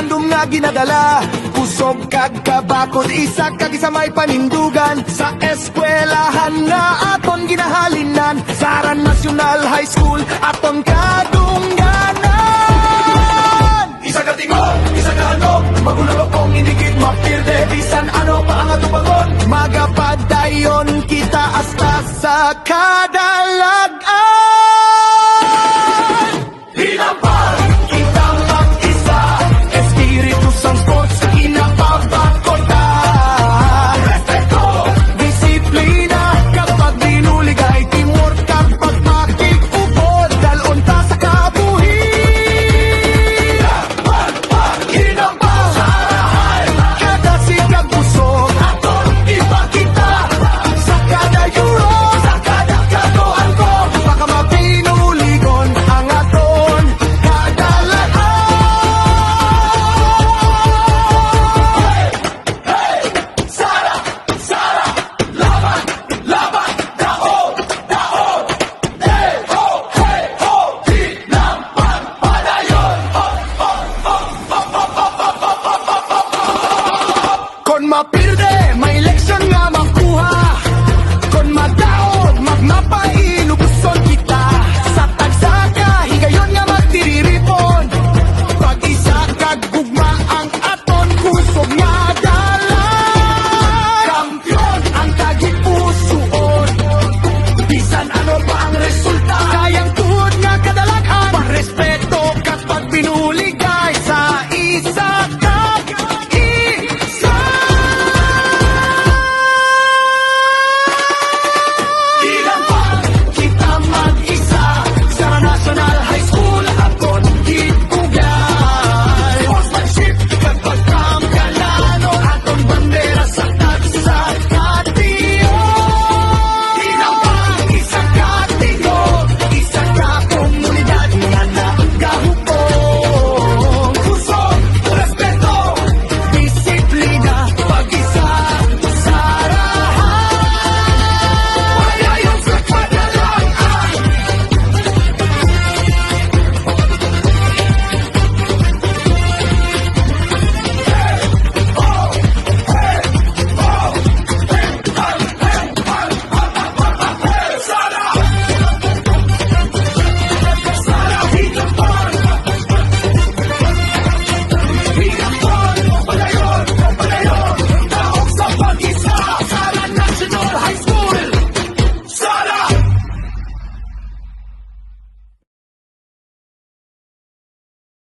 random nga ginadala. Kusog kag kabakod, isa kag isa may panindugan. Sa eskwelahan na aton ginahalinan, Sara National High School aton kadungganan. Isa ka tingog, isa ka handog, magulang akong inigit mapirde. Bisan ano pa ang atubangon, magapadayon kita hasta sa kadalagan. Hinampal kita mag-isa, espiritu sang sports kinapabakota. Respeto, disiplina, kapag binuligay, teamwork kapag makikupod, dalunta sa kabuhi. Hinampal, sarahan, kada sikag busog, aton ipakita. Sa kada euro, sa kada katoan ko, baka mapinuligon ang aton kadalaan. Sara, Sara, laban, laban, daog, daog, hey ho, di naman padayon. Kon mapirde, may leksyon nga makuha. Kon magdaog, magmapain, ubuson kita. Sa tagsaka, higayon nga magtiriripon. Pag isa kag gugma ang